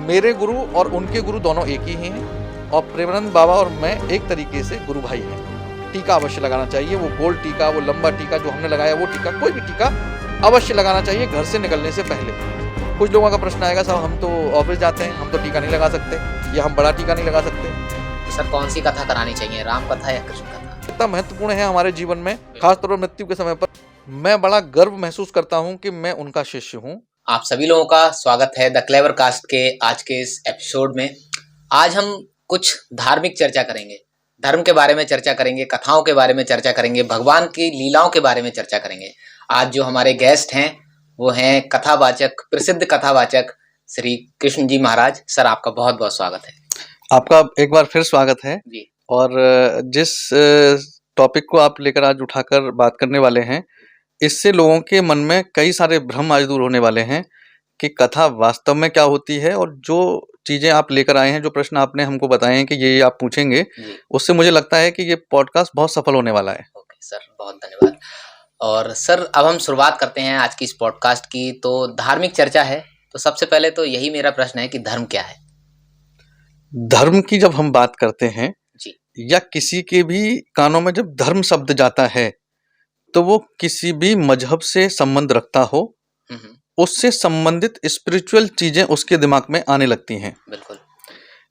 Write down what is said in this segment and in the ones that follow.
मेरे गुरु और उनके गुरु दोनों एक ही हैं और प्रेमानंद बाबा और मैं एक तरीके से गुरु भाई हैं। टीका अवश्य लगाना चाहिए, वो गोल टीका, वो लंबा टीका जो हमने लगाया, वो टीका, कोई भी टीका अवश्य लगाना चाहिए घर से निकलने से पहले। कुछ लोगों का प्रश्न आएगा, साहब हम तो ऑफिस जाते हैं, हम तो टीका नहीं लगा सकते, या हम बड़ा टीका नहीं लगा सकते। तो सर कौन सी कथा करानी चाहिए, राम कथा या कृष्ण कथा? कितना महत्वपूर्ण है हमारे जीवन में, खासतौर पर मृत्यु के समय पर। मैं बड़ा गर्व महसूस करता हूं कि मैं उनका शिष्य हूं। आप सभी लोगों का स्वागत है द क्लेवर कास्ट के आज के इस एपिसोड में। आज हम कुछ धार्मिक चर्चा करेंगे, धर्म के बारे में चर्चा करेंगे, कथाओं के बारे में चर्चा करेंगे, भगवान की लीलाओं के बारे में चर्चा करेंगे। आज जो हमारे गेस्ट हैं वो हैं कथावाचक, प्रसिद्ध कथावाचक श्री कृष्ण जी महाराज। सर आपका बहुत बहुत स्वागत है। आपका एक बार फिर स्वागत है जी। और जिस टॉपिक को आप लेकर आज उठाकर बात करने वाले हैं, इससे लोगों के मन में कई सारे भ्रम आज दूर होने वाले हैं कि कथा वास्तव में क्या होती है। और जो चीज़ें आप लेकर आए हैं, जो प्रश्न आपने हमको बताए हैं कि ये आप पूछेंगे, उससे मुझे लगता है कि ये पॉडकास्ट बहुत सफल होने वाला है। ओके सर, बहुत धन्यवाद। और सर अब हम शुरुआत करते हैं आज की इस पॉडकास्ट की। तो धार्मिक चर्चा है, तो सबसे पहले तो यही मेरा प्रश्न है कि धर्म क्या है? धर्म की जब हम बात करते हैं जी, या किसी के भी कानों में जब धर्म शब्द जाता है, तो वो किसी भी मजहब से संबंध रखता हो, उससे संबंधित स्पिरिचुअल चीजें उसके दिमाग में आने लगती हैं, बिल्कुल।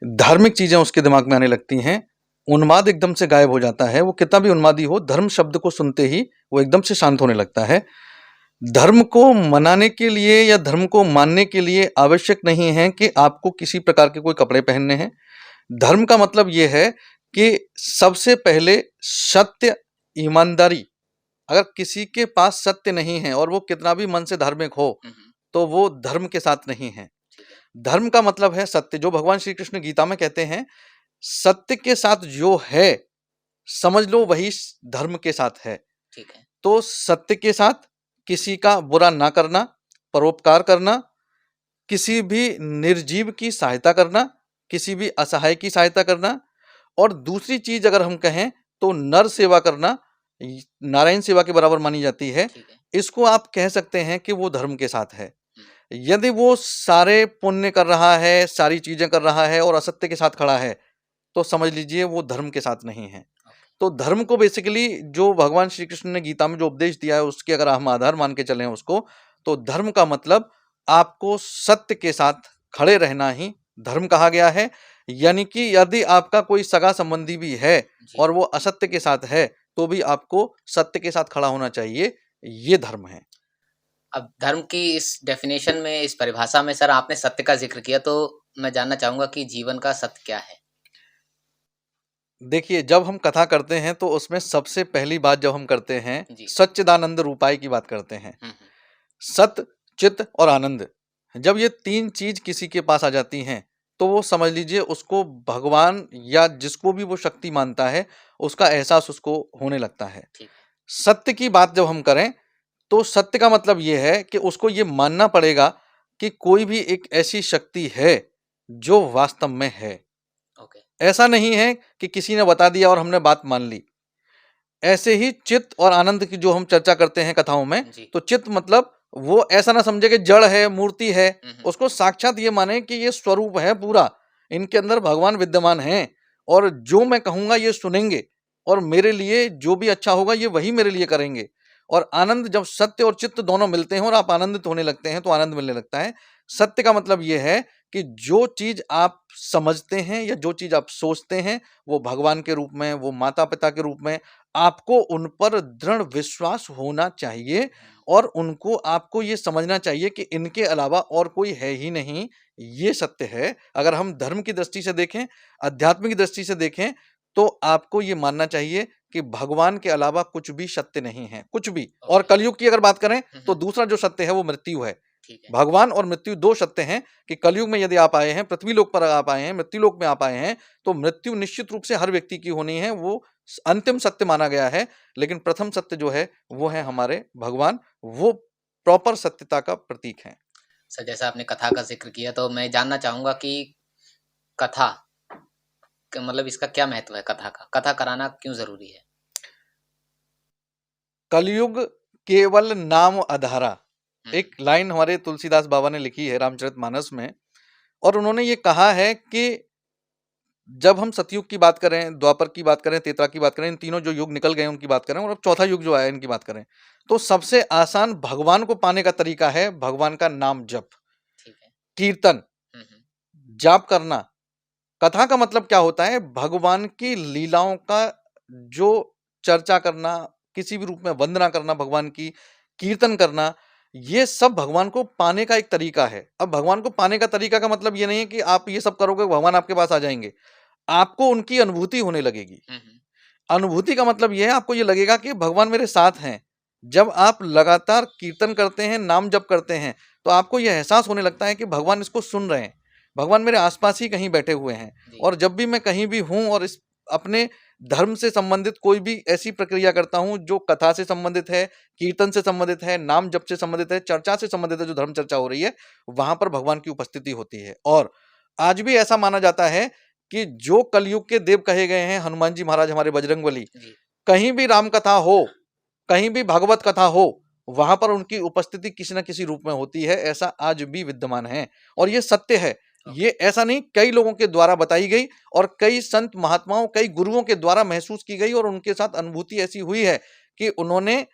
धार्मिक चीजें उसके दिमाग में आने लगती हैं। उन्माद एकदम से गायब हो जाता है। वो कितना भी उन्मादी हो, धर्म शब्द को सुनते ही वो एकदम से शांत होने लगता है। धर्म को मनाने के लिए या धर्म को मानने के लिए आवश्यक नहीं है कि आपको किसी प्रकार के कोई कपड़े पहनने हैं। धर्म का मतलब ये है कि सबसे पहले सत्य, ईमानदारी। अगर किसी के पास सत्य नहीं है और वो कितना भी मन से धार्मिक हो, तो वो धर्म के साथ नहीं है। धर्म का मतलब है सत्य, जो भगवान श्री कृष्ण गीता में कहते हैं, सत्य के साथ जो है समझ लो वही धर्म के साथ है। ठीक है। तो सत्य के साथ किसी का बुरा ना करना, परोपकार करना, किसी भी निर्जीव की सहायता करना, किसी भी असहाय की सहायता करना, और दूसरी चीज अगर हम कहें तो नर सेवा करना नारायण सेवा के बराबर मानी जाती है। इसको आप कह सकते हैं कि वो धर्म के साथ है। यदि वो सारे पुण्य कर रहा है, सारी चीजें कर रहा है और असत्य के साथ खड़ा है, तो समझ लीजिए वो धर्म के साथ नहीं है। तो धर्म को बेसिकली जो भगवान श्री कृष्ण ने गीता में जो उपदेश दिया है, उसके अगर हम आधार मान के चलें उसको, तो धर्म का मतलब आपको सत्य के साथ खड़े रहना ही धर्म कहा गया है। यानी कि यदि आपका कोई सगा संबंधी भी है और वो असत्य के साथ है, तो भी आपको सत्य के साथ खड़ा होना चाहिए। ये धर्म है। अब धर्म की इस डेफिनेशन में, इस परिभाषा में सर आपने सत्य का जिक्र किया, तो मैं जानना चाहूंगा कि जीवन का सत्य क्या है? देखिए, जब हम कथा करते हैं तो उसमें सबसे पहली बात जब हम करते हैं, सच्चिदानंद रूपाई की बात करते हैं। सत्य, चित्त और आनंद, जब ये तीन चीज किसी के पास आ जाती हैं, तो वो समझ लीजिए उसको भगवान या जिसको भी वो शक्ति मानता है, उसका एहसास उसको होने लगता है। सत्य की बात जब हम करें, तो सत्य का मतलब ये है कि उसको ये मानना पड़ेगा कि कोई भी एक ऐसी शक्ति है जो वास्तव में है। ऐसा नहीं है कि किसी ने बता दिया और हमने बात मान ली। ऐसे ही चित्त और आनंद की जो हम चर्चा करते हैं कथाओं में, तो चित्त मतलब वो ऐसा ना समझे कि जड़ है, मूर्ति है, उसको साक्षात ये माने कि ये स्वरूप है पूरा, इनके अंदर भगवान विद्यमान हैं और जो मैं कहूंगा ये सुनेंगे और मेरे लिए जो भी अच्छा होगा ये वही मेरे लिए करेंगे। और आनंद, जब सत्य और चित्त दोनों मिलते हैं और आप आनंदित होने लगते हैं, तो आनंद मिलने लगता है। सत्य का मतलब ये है कि जो चीज आप समझते हैं या जो चीज आप सोचते हैं, वो भगवान के रूप में, वो माता पिता के रूप में, आपको उन पर दृढ़ विश्वास होना चाहिए और उनको आपको ये समझना चाहिए कि इनके अलावा और कोई है ही नहीं। ये सत्य है। अगर हम धर्म की दृष्टि से देखें, अध्यात्म की दृष्टि से देखें, तो आपको ये मानना चाहिए कि भगवान के अलावा कुछ भी सत्य नहीं है, कुछ भी। और कलयुग की अगर बात करें, तो दूसरा जो सत्य है वो मृत्यु है। भगवान और मृत्यु दो सत्य हैं कि कलयुग में यदि आप आए हैं, पृथ्वी लोक पर आप आए हैं, मृत्यु लोक में आप आए हैं, तो मृत्यु निश्चित रूप से हर व्यक्ति की होनी है। वो अंतिम सत्य माना गया है। लेकिन प्रथम सत्य जो है वो है हमारे भगवान, वो प्रॉपर सत्यता का प्रतीक है। सर जैसा आपने कथा का जिक्र किया, तो मैं जानना चाहूंगा कि कथा मतलब इसका क्या महत्व है? कथा कराना क्यों जरूरी है? कलयुग केवल नाम आधारा, एक लाइन हमारे तुलसीदास बाबा ने लिखी है रामचरितमानस में। और उन्होंने ये कहा है कि जब हम सतयुग की बात करें, द्वापर की बात करें, त्रेता की बात करें, इन तीनों जो युग निकल गए उनकी बात करें और अब चौथा युग जो आया इनकी बात करें, तो सबसे आसान भगवान को पाने का तरीका है भगवान का नाम जप, कीर्तन, जाप करना। कथा का मतलब क्या होता है? भगवान की लीलाओं का जो चर्चा करना, किसी भी रूप में वंदना करना भगवान की, कीर्तन करना, ये सब भगवान को पाने का एक तरीका है। अब भगवान को पाने का तरीका का मतलब ये नहीं है कि आप ये सब करोगे भगवान आपके पास आ जाएंगे, आपको उनकी अनुभूति होने लगेगी। अनुभूति का मतलब यह है आपको ये लगेगा कि भगवान मेरे साथ हैं। जब आप लगातार कीर्तन करते हैं, नाम जप करते हैं, तो आपको यह एहसास होने लगता है कि भगवान इसको सुन रहे हैं, भगवान मेरे आसपास ही कहीं बैठे हुए हैं। और जब भी मैं कहीं भी हूं और इस अपने धर्म से संबंधित कोई भी ऐसी प्रक्रिया करता हूं जो कथा से संबंधित है, कीर्तन से संबंधित है, नाम जप से संबंधित है, चर्चा से संबंधित है, जो धर्म चर्चा हो रही है, वहां पर भगवान की उपस्थिति होती है। और आज भी ऐसा माना जाता है कि जो कलयुग के देव कहे गए हैं, हनुमान जी महाराज हमारे बजरंगबली, कहीं भी राम कथा हो, कहीं भी भागवत कथा हो, वहां पर उनकी उपस्थिति किसी न किसी रूप में होती है। ऐसा आज भी विद्यमान है और ये सत्य है। ये ऐसा नहीं, कई लोगों के द्वारा बताई गई और कई संत महात्माओं, कई गुरुओं के द्वारा महसूस की गई और उनके साथ अनुभूति ऐसी हुई है कि उन्होंने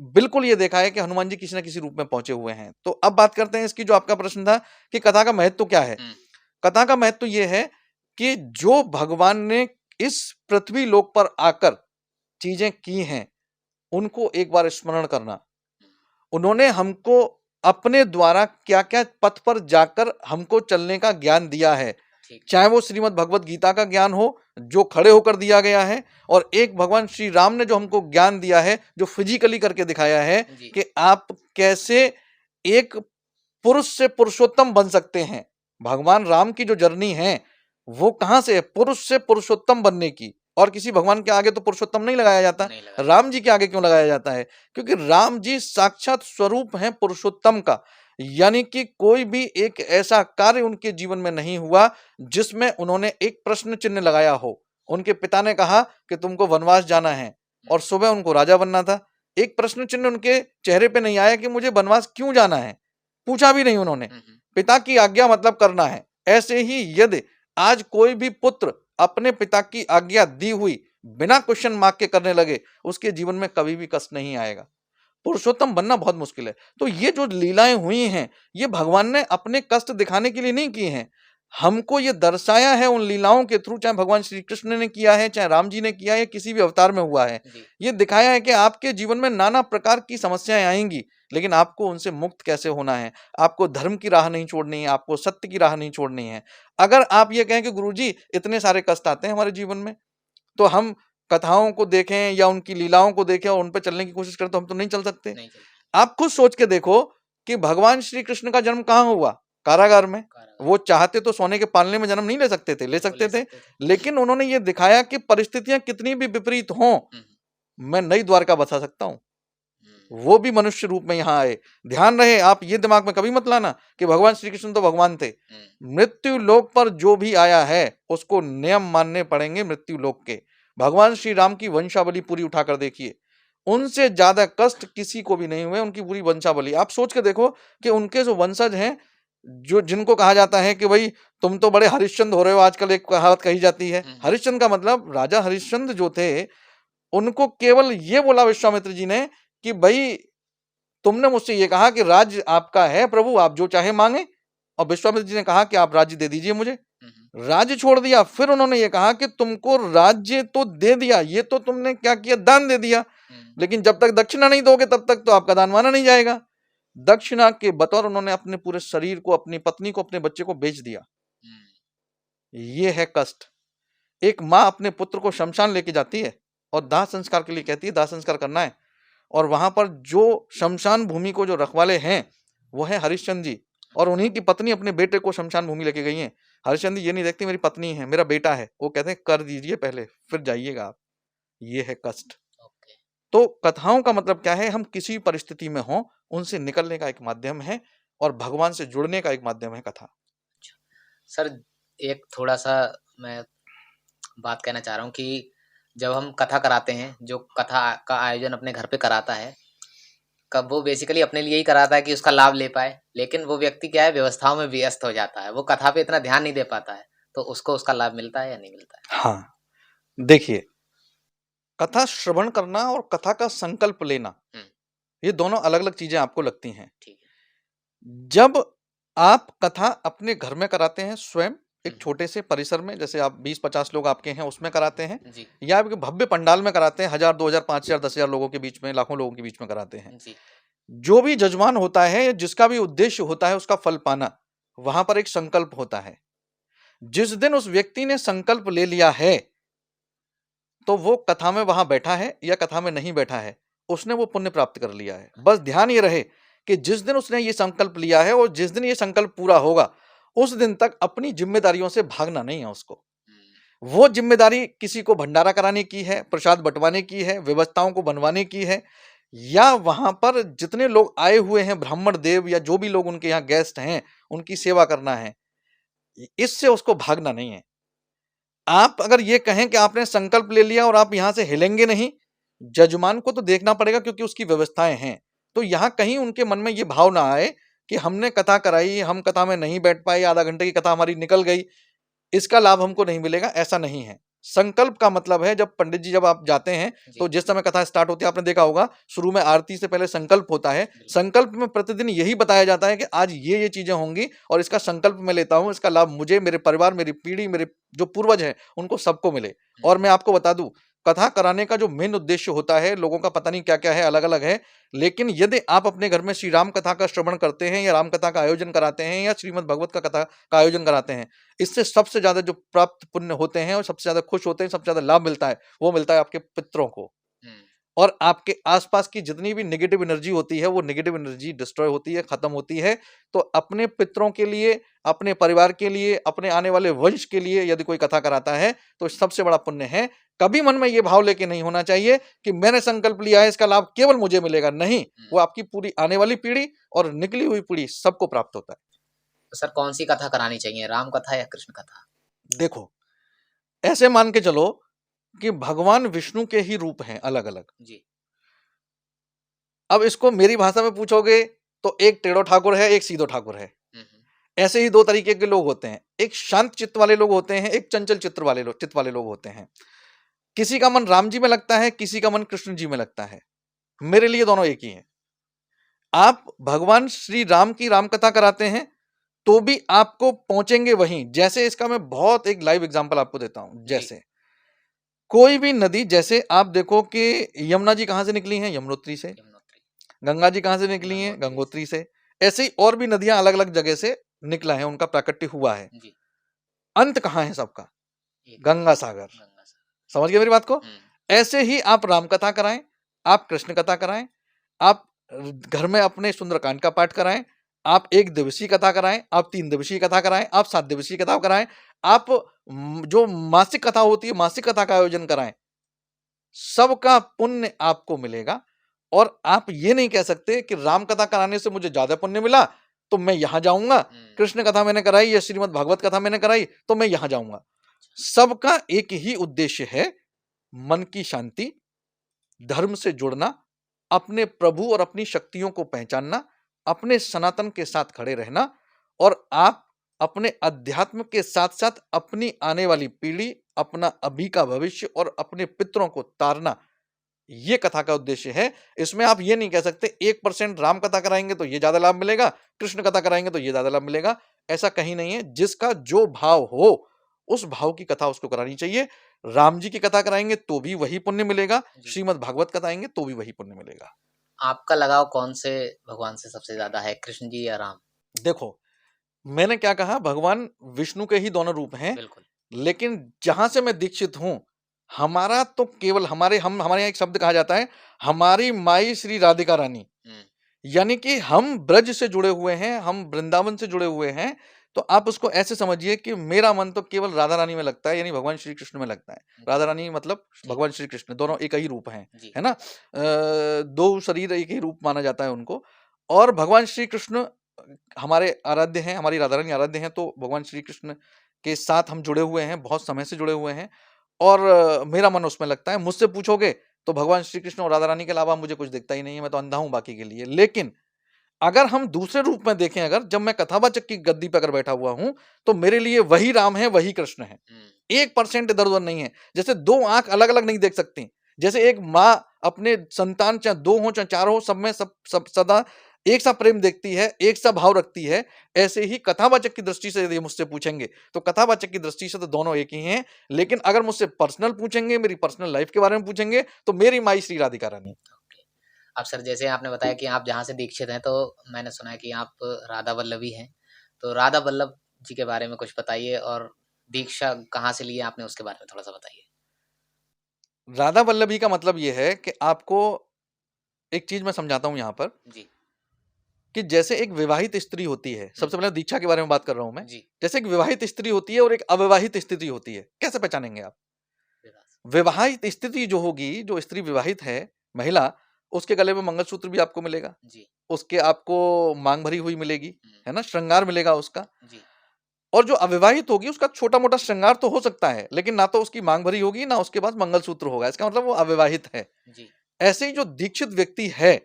बिल्कुल ये देखा है कि हनुमान जी किसी न किसी रूप में पहुंचे हुए हैं। तो अब बात करते हैं इसकी, जो आपका प्रश्न था कि कथा का महत्व क्या है। कथा का महत्व यह है कि जो भगवान ने इस पृथ्वी लोक पर आकर चीजें की हैं, उनको एक बार स्मरण करना। उन्होंने हमको अपने द्वारा क्या क्या पथ पर जाकर हमको चलने का ज्ञान दिया है, चाहे वो श्रीमद् भगवत गीता का ज्ञान हो जो खड़े होकर दिया गया है, और एक भगवान श्री राम ने जो हमको ज्ञान दिया है जो फिजिकली करके दिखाया है कि आप कैसे एक पुरुष से पुरुषोत्तम बन सकते हैं। भगवान राम की जो जर्नी है वो कहां से है? पुरुष से पुरुषोत्तम बनने की। और किसी भगवान के आगे तो पुरुषोत्तम नहीं लगाया जाता, राम जी के आगे क्यों लगाया जाता है? क्योंकि राम जी साक्षात स्वरूप हैं पुरुषोत्तम का। यानी कि कोई भी एक ऐसा कार्य उनके जीवन में नहीं हुआ जिसमें उन्होंने एक प्रश्न चिन्ह लगाया हो। उनके पिता ने कहा कि तुमको वनवास जाना है और सुबह उनको राजा बनना था, एक प्रश्न चिन्ह उनके चेहरे पे नहीं आया कि मुझे वनवास क्यों जाना है, पूछा भी नहीं उन्होंने। पिता की आज्ञा मतलब करना है। ऐसे ही यदि आज कोई भी पुत्र अपने पिता की आज्ञा दी हुई बिना क्वेश्चन मार्क के करने लगे, उसके जीवन में कभी भी कष्ट नहीं आएगा। पुरुषोत्तम बनना बहुत मुश्किल है। तो ये जो लीलाएं हुई हैं, ये भगवान ने अपने कष्ट दिखाने के लिए नहीं की हैं, हमको ये दर्शाया है उन लीलाओं के थ्रू। चाहे भगवान श्री कृष्ण ने किया है, चाहे राम जी ने किया है, किसी भी अवतार में हुआ है, ये दिखाया है कि आपके जीवन में नाना प्रकार की समस्याएं आएंगी, लेकिन आपको उनसे मुक्त कैसे होना है। आपको धर्म की राह नहीं छोड़नी है, आपको सत्य की राह नहीं छोड़नी है। अगर आप ये कहें कि गुरुजी इतने सारे कष्ट आते हैं हमारे जीवन में, तो हम कथाओं को देखें या उनकी लीलाओं को देखें और उन पर चलने की कोशिश करें, तो हम तो नहीं चल सकते। आप खुद सोच के देखो कि भगवान श्री कृष्ण का जन्म कहां हुआ? कारागार में। वो चाहते तो सोने के पालने में जन्म नहीं ले सकते थे, ले सकते थे, लेकिन उन्होंने ये दिखाया कि परिस्थितियां कितनी भी विपरीत हों, मैं नई द्वारका बसा सकता हूं। वो भी मनुष्य रूप में यहां आए। ध्यान रहे, आप ये दिमाग में कभी मत लाना कि भगवान श्री कृष्ण तो भगवान थे। मृत्यु लोक पर जो भी आया है उसको नियम मानने पड़ेंगे मृत्यु लोक के। भगवान श्री राम की वंशावली पूरी उठाकर देखिए, उनसे ज्यादा कष्ट किसी को भी नहीं हुए। उनकी पूरी वंशावली आप सोच के देखो कि उनके जो वंशज हैं, जो जिनको कहा जाता है कि भाई तुम तो बड़े हरिश्चंद्र हो रहे हो, आजकल एक कहावत कही जाती है। हरिश्चंद्र का मतलब राजा हरिश्चंद्र जो थे, उनको केवल ये बोला विश्वामित्र जी ने कि भाई तुमने मुझसे ये कहा कि राज्य आपका है प्रभु, आप जो चाहे मांगे, और विश्वामित्र जी ने कहा कि आप राज्य दे दीजिए मुझे। राज्य छोड़ दिया। फिर उन्होंने ये कहा कि तुमको राज्य तो दे दिया, ये तो तुमने क्या किया, दान दे दिया, लेकिन जब तक दक्षिणा नहीं दोगे तब तक तो आपका दान माना नहीं जाएगा। दक्षिणा के बतौर उन्होंने अपने पूरे शरीर को, अपनी पत्नी को, अपने बच्चे को बेच दिया। ये है कष्ट। एक माँ अपने पुत्र को शमशान लेके जाती है और दाह संस्कार के लिए कहती है दाह संस्कार करना है, और वहां पर जो शमशान भूमि को जो रखवाले हैं वो है हरिश्चंद्र जी, और उन्हीं की पत्नी अपने बेटे को शमशान भूमि लेके गई है। हरिश्चंद्र जी ये नहीं देखते मेरी पत्नी है, मेरा बेटा है, वो कहते हैं कर दीजिए पहले फिर जाइएगा आप। ये है कष्ट। तो कथाओं का मतलब क्या है? हम किसी परिस्थिति में हों, उनसे निकलने का एक माध्यम है और भगवान से जुड़ने का एक माध्यम है कथा। सर एक थोड़ा सा मैं बात कहना चाह रहा हूँ कि जब हम कथा कराते हैं, जो कथा का आयोजन अपने घर पे कराता है, कब वो बेसिकली अपने लिए ही कराता है कि उसका लाभ ले पाए, लेकिन वो व्यक्ति क्या है, व्यवस्थाओं में व्यस्त हो जाता है, वो कथा पे इतना ध्यान नहीं दे पाता है, तो उसको उसका लाभ मिलता है या नहीं मिलता है? हाँ, देखिए, कथा श्रवण करना और कथा का संकल्प लेना, ये दोनों अलग-अलग चीजें आपको लगती हैं। ठीक है। जब आप कथा अपने घर में कराते हैं स्वयं एक छोटे से परिसर में, जैसे आप 20-50 लोग आपके हैं उसमें कराते हैं, जी। या आप भव्य पंडाल में कराते हैं 1000, 2000, 5000, 10,000 लोगों के बीच में, लाखों लोगों के बीच में कराते हैं। जी। जो भी जजमान होता है, जिसका भी उद्देश्य होता है उसका फल पाना, वहां पर एक संकल्प होता है। जिस दिन उस व्यक्ति ने संकल्प ले लिया है, तो वो कथा में वहां बैठा है या कथा में नहीं बैठा है, उसने वो पुण्य प्राप्त कर लिया है। बस ध्यान ये रहे कि जिस दिन उसने ये संकल्प लिया है और जिस दिन ये संकल्प पूरा होगा, उस दिन तक अपनी जिम्मेदारियों से भागना नहीं है उसको। वो जिम्मेदारी किसी को भंडारा कराने की है, प्रसाद बंटवाने की है, व्यवस्थाओं को बनवाने की है, या वहां पर जितने लोग आए हुए हैं ब्राह्मण देव या जो भी लोग उनके यहाँ गेस्ट हैं, उनकी सेवा करना है। इससे उसको भागना नहीं है। आप अगर ये कहें कि आपने संकल्प ले लिया और आप यहां से हिलेंगे नहीं, जजमान को तो देखना पड़ेगा क्योंकि उसकी व्यवस्थाएं हैं। तो यहां कहीं उनके मन में ये भाव ना आए कि हमने कथा कराई, हम कथा में नहीं बैठ पाए, आधा घंटे की कथा हमारी निकल गई, इसका लाभ हमको नहीं मिलेगा, ऐसा नहीं है। संकल्प का मतलब है, जब पंडित जी जब आप जाते हैं तो जिस समय कथा स्टार्ट होती है, आपने देखा होगा शुरू में आरती से पहले संकल्प होता है। संकल्प में प्रतिदिन यही बताया जाता है कि आज ये चीजें होंगी और इसका संकल्प मैं लेता हूं, इसका लाभ मुझे, मेरे परिवार, मेरी पीढ़ी, मेरे जो पूर्वज हैं उनको सबको मिले। और मैं आपको बता दूं, कथा कराने का जो मेन उद्देश्य होता है, लोगों का पता नहीं क्या क्या है, अलग अलग है, लेकिन यदि आप अपने घर में श्री राम कथा का श्रवण करते हैं या राम कथा का आयोजन कराते हैं या श्रीमद् भगवत का कथा का आयोजन कराते हैं, इससे सबसे ज्यादा जो प्राप्त पुण्य होते हैं और सबसे ज्यादा खुश होते हैं, सबसे ज्यादा लाभ मिलता है, वो मिलता है आपके पितरों को। और आपके आसपास की जितनी भी नेगेटिव एनर्जी होती है, वो नेगेटिव एनर्जी डिस्ट्रॉय होती है, खत्म होती है। तो अपने पितरों के लिए, अपने परिवार के लिए, अपने आने वाले वंश के लिए यदि कोई कथा कराता है तो सबसे बड़ा पुण्य है। कभी मन में ये भाव लेके नहीं होना चाहिए कि मैंने संकल्प लिया है, इसका लाभ केवल मुझे मिलेगा। नहीं, वो आपकी पूरी आने वाली पीढ़ी और निकली हुई पीढ़ी सबको प्राप्त होता है। तो सर कौन सी कथा करानी चाहिए, राम कथा या कृष्ण कथा? देखो, ऐसे मान के चलो कि भगवान विष्णु के ही रूप हैं अलग अलग जी। अब इसको मेरी भाषा में पूछोगे तो एक टेढ़ो ठाकुर है, एक सीधो ठाकुर है। ऐसे ही दो तरीके के लोग होते हैं, एक शांत चित्त वाले लोग होते हैं, एक चंचल चित्त वाले लोग होते हैं। किसी का मन राम जी में लगता है, किसी का मन कृष्ण जी में लगता है। मेरे लिए दोनों एक ही हैं। आप भगवान श्री राम की राम कथा कराते हैं तो भी आपको पहुंचेंगे वहीं। जैसे इसका मैं बहुत एक लाइव एग्जांपल आपको देता हूं। जैसे कोई भी नदी, जैसे आप देखो कि यमुना जी कहां से निकली हैं? यमुनोत्री से। गंगा जी कहां से निकली हैं? गंगोत्री से। ऐसे ही और भी नदियां अलग अलग जगह से निकला है, उनका प्राकट्य हुआ है। अंत कहां है सबका? गंगा सागर। समझ गए मेरी बात को? ऐसे ही आप राम कथा कराएं, आप कृष्ण कथा कराएं, आप घर में अपने सुंदरकांड का पाठ कराएं, आप 1 दिवसीय कथा कराएं, आप 3 दिवसीय कथा कराएं, आप 7 दिवसीय कथा कराएं, आप जो मासिक कथा होती है, मासिक कथा का आयोजन कराएं, सबका पुण्य आपको मिलेगा। और आप ये नहीं कह सकते कि राम कथा कराने से मुझे ज्यादा पुण्य मिला तो मैं यहां जाऊंगा, कृष्ण कथा मैंने कराई या श्रीमद् भागवत कथा मैंने कराई तो मैं यहां जाऊंगा। सबका एक ही उद्देश्य है, मन की शांति, धर्म से जुड़ना, अपने प्रभु और अपनी शक्तियों को पहचानना, अपने सनातन के साथ खड़े रहना, और आप अपने अध्यात्म के साथ साथ अपनी आने वाली पीढ़ी, अपना अभी का भविष्य और अपने पितरों को तारना, ये कथा का उद्देश्य है। इसमें आप ये नहीं कह सकते 1% राम कथा कराएंगे तो ये ज्यादा लाभ मिलेगा, कृष्ण कथा कराएंगे तो ये ज्यादा लाभ मिलेगा। ऐसा कहीं नहीं है। जिसका जो भाव हो उस भाव की कथा उसको करानी चाहिए। राम जी की कथा कराएंगे तो भी वही पुण्य मिलेगा, श्रीमद् भागवत कथाएंगे तो भी वही पुण्य मिलेगा। आपका लगाव कौन से भगवान से सबसे ज्यादा है, कृष्ण जी या राम? देखो, मैंने क्या कहा, भगवान विष्णु के ही दोनों रूप हैं। लेकिन जहां से मैं दीक्षित हूं, हमारा तो केवल हमारे यहाँ एक शब्द कहा जाता है, हमारी माई श्री राधिका रानी। यानी कि हम ब्रज से जुड़े हुए हैं, हम वृंदावन से जुड़े हुए हैं। तो आप उसको ऐसे समझिए कि मेरा मन तो केवल राधा रानी में लगता है, यानी भगवान श्री कृष्ण में लगता है। राधा रानी मतलब भगवान श्री कृष्ण, दोनों एक ही रूप हैं, है ना। 2 शरीर एक ही रूप माना जाता है उनको। और भगवान श्री कृष्ण हमारे आराध्य हैं, हमारी राधा रानी आराध्य हैं। तो भगवान श्री कृष्ण के साथ हम जुड़े हुए हैं, बहुत समय से जुड़े हुए हैं और मेरा मन उसमें लगता है। मुझसे पूछोगे तो भगवान श्री कृष्ण और राधा रानी के अलावा मुझे कुछ दिखता ही नहीं है, मैं तो अंधा हूं बाकी के लिए। लेकिन अगर हम दूसरे रूप में देखें, अगर जब मैं कथावाचक की गद्दी पर अगर बैठा हुआ हूं तो मेरे लिए वही राम है, वही कृष्ण है, 1% इधर उधर नहीं है। जैसे दो आंख अलग अलग नहीं देख सकती, जैसे एक माँ अपने संतान चाहे 2 हो चाहे 4 हो, सब में सब सदा एक सा प्रेम देखती है, एक सा भाव रखती है, ऐसे ही कथावाचक की दृष्टि से यदि मुझसे पूछेंगे तो कथावाचक की दृष्टि से तो दोनों एक ही हैं। लेकिन अगर मुझसे पर्सनल पूछेंगे, मेरी पर्सनल लाइफ के बारे में पूछेंगे, तो मेरी माई श्री राधिका रानी। अब सर, जैसे आपने बताया कि आप जहाँ से दीक्षित हैं, तो मैंने सुना है कि आप राधा वल्लभी हैं, तो राधा वल्लभ जी के बारे में कुछ बताइए, और दीक्षा कहाँ से ली है आपने उसके बारे में थोड़ा सा बताइए। राधा वल्लभी का मतलब यह है कि आपको एक चीज मैं समझाता हूं यहां पर जी। कि जैसे एक विवाहित स्त्री होती है, सबसे पहले दीक्षा के बारे में बात कर रहा हूं मैं जी। जैसे एक विवाहित स्त्री होती है और एक अविवाहित स्थिति होती है, कैसे पहचानेंगे आप? विवाहित स्थिति जो होगी, जो स्त्री विवाहित है महिला, उसके गले में मंगलसूत्र भी आपको मिलेगा जी। उसके आपको मांग भरी हुई मिलेगी, है ना, श्रृंगार मिलेगा उसका। जी। और जो अविवाहित होगी उसका छोटा मोटा श्रृंगार तो हो सकता है, लेकिन ना तो उसकी मांग भरी होगी ना उसके पास मंगलसूत्र होगा, इसका मतलब वो अविवाहित है। जी। ऐसे ही जो दीक्षित व्यक्ति है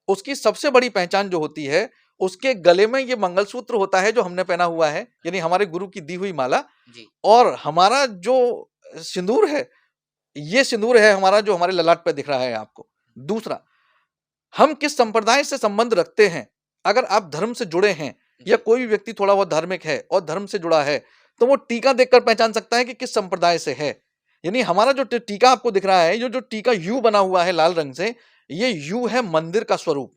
उसकी सबसे बड़ी पहचान जो होती है, उसके गले में ये मंगलसूत्र होता है जो हमने पहना हुआ है, यानी हमारे गुरु की दी हुई माला। जी। और हमारा जो सिंदूर है, ये सिंदूर है हमारा जो हमारे ललाट पे दिख रहा है आपको। दूसरा, हम किस संप्रदाय से संबंध रखते हैं। अगर आप धर्म से जुड़े हैं या कोई भी व्यक्ति थोड़ा बहुत धार्मिक है और धर्म से जुड़ा है, तो वो टीका देखकर पहचान सकता है कि किस संप्रदाय से है। यानी हमारा जो टीका आपको दिख रहा है, ये जो टीका यू बना हुआ है लाल रंग से, ये यू है मंदिर का स्वरूप।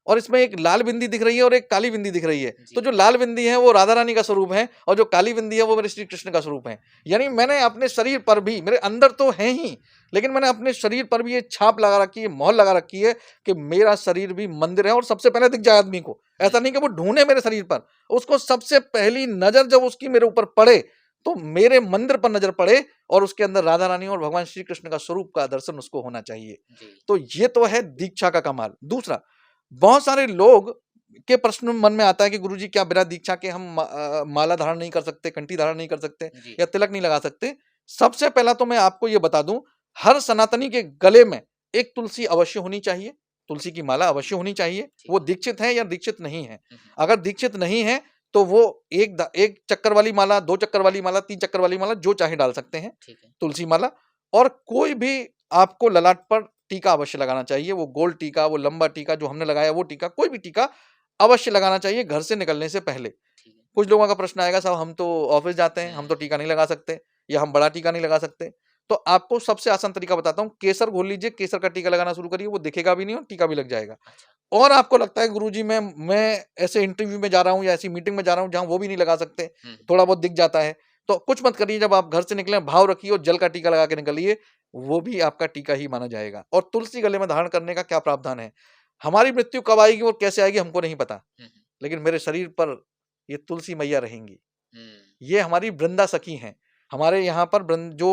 और इसमें एक लाल बिंदी दिख रही है और एक काली बिंदी दिख रही है। तो जो लाल बिंदी है वो राधा रानी का स्वरूप है और जो काली बिंदी है वो मेरे श्री कृष्ण का स्वरूप है। यानी मैंने अपने शरीर पर भी, मेरे अंदर तो है ही, लेकिन मैंने अपने शरीर पर भी ये छाप लगा रखी है, मोहर लगा रखी है कि मेरा शरीर भी मंदिर है। और सबसे पहले दिख जाए आदमी को, ऐसा नहीं कि वो ढूंढे मेरे शरीर पर, उसको सबसे पहली नजर जब उसकी मेरे ऊपर पड़े तो मेरे मंदिर पर नजर पड़े और उसके अंदर राधा रानी और भगवान श्री कृष्ण का स्वरूप का दर्शन उसको होना चाहिए। तो ये तो है दीक्षा का कमाल। दूसरा, बहुत सारे लोग के प्रश्न मन में आता है कि गुरुजी क्या बिना दीक्षा के हम माला धारण नहीं कर सकते, कंठी धारण नहीं कर सकते या तिलक नहीं लगा सकते? सबसे पहला तो मैं आपको ये बता दूं, हर सनातनी के गले में एक तुलसी अवश्य होनी चाहिए, तुलसी की माला अवश्य होनी चाहिए। वो दीक्षित है या दीक्षित नहीं है। अगर दीक्षित नहीं है तो वो एक चक्कर वाली माला, 2 चक्कर वाली माला, 3 चक्कर वाली माला जो चाहे डाल सकते हैं, तुलसी माला। और कोई भी आपको ललाट पर टीका अवश्य लगाना चाहिए, वो गोल टीका, वो लंबा टीका जो हमने लगाया वो टीका, कोई भी टीका अवश्य लगाना चाहिए घर से निकलने से पहले। कुछ लोगों का प्रश्न आएगा, साहब हम तो ऑफिस जाते हैं, हम तो टीका नहीं लगा सकते, या हम बड़ा टीका नहीं लगा सकते। तो आपको सबसे आसान तरीका बताता हूँ, केसर घोल लीजिए, केसर का टीका लगाना शुरू करिए, वो दिखेगा भी नहीं और टीका भी लग जाएगा। और आपको लगता है गुरुजी मैं ऐसे इंटरव्यू में जा रहा हूँ या ऐसी मीटिंग में जा रहा हूँ जहां वो भी नहीं लगा सकते, थोड़ा बहुत दिख जाता है, तो कुछ मत करिए। जब आप घर से निकले भाव रखिए और जल का टीका लगा के निकलिए, वो भी आपका टीका ही माना जाएगा। और तुलसी गले में धारण करने का क्या प्रावधान है, हमारी मृत्यु कब आएगी और कैसे आएगी हमको नहीं पता, लेकिन मेरे शरीर पर ये तुलसी मैया रहेंगी। ये हमारी वृंदा सखी हैं। हमारे यहाँ पर जो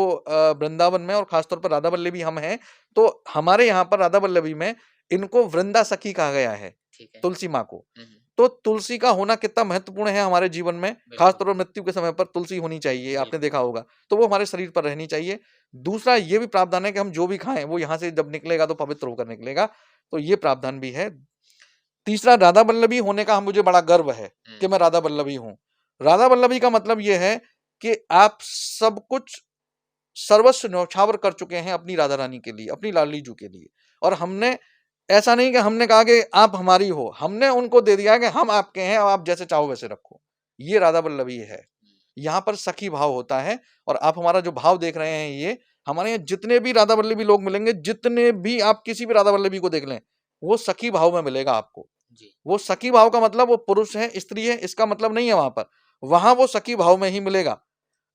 वृंदावन में और खासतौर पर राधा वल्लभी हम हैं, तो हमारे यहाँ पर राधा वल्लभी में इनको वृंदा सखी कहा गया है, तुलसी माँ को। तो तुलसी का होना कितना महत्वपूर्ण है हमारे जीवन में, खासतौर पर मृत्यु के समय पर तुलसी होनी चाहिए, आपने देखा होगा, तो वो हमारे शरीर पर रहनी चाहिए। दूसरा ये भी प्रावधान है कि हम जो भी खाएं वो यहाँ से जब निकलेगा तो पवित्र होकर निकलेगा, तो ये प्रावधान भी है। तीसरा, राधा वल्लभी होने का मुझे बड़ा गर्व है कि मैं राधा वल्लभी हूँ। राधा वल्लभी का मतलब ये है कि आप सब कुछ सर्वस्व न्यौछावर कर चुके हैं अपनी राधा रानी के लिए, अपनी लाडली जू के लिए। और हमने ऐसा नहीं कि हमने कहा कि आप हमारी हो, हमने उनको दे दिया कि हम आपके हैं, आप जैसे चाहो वैसे रखो। ये राधा वल्लभी है। यहाँ पर सखी भाव होता है। और आप हमारा जो भाव देख रहे हैं, ये हमारे यहाँ जितने भी राधा वल्लभी लोग मिलेंगे, जितने भी आप किसी भी राधा वल्लभी को देख लें, वो सखी भाव में मिलेगा आपको। वो सखी भाव का मतलब वो पुरुष है, स्त्री है, इसका मतलब नहीं है। वहां पर, वहां वो सखी भाव में ही मिलेगा।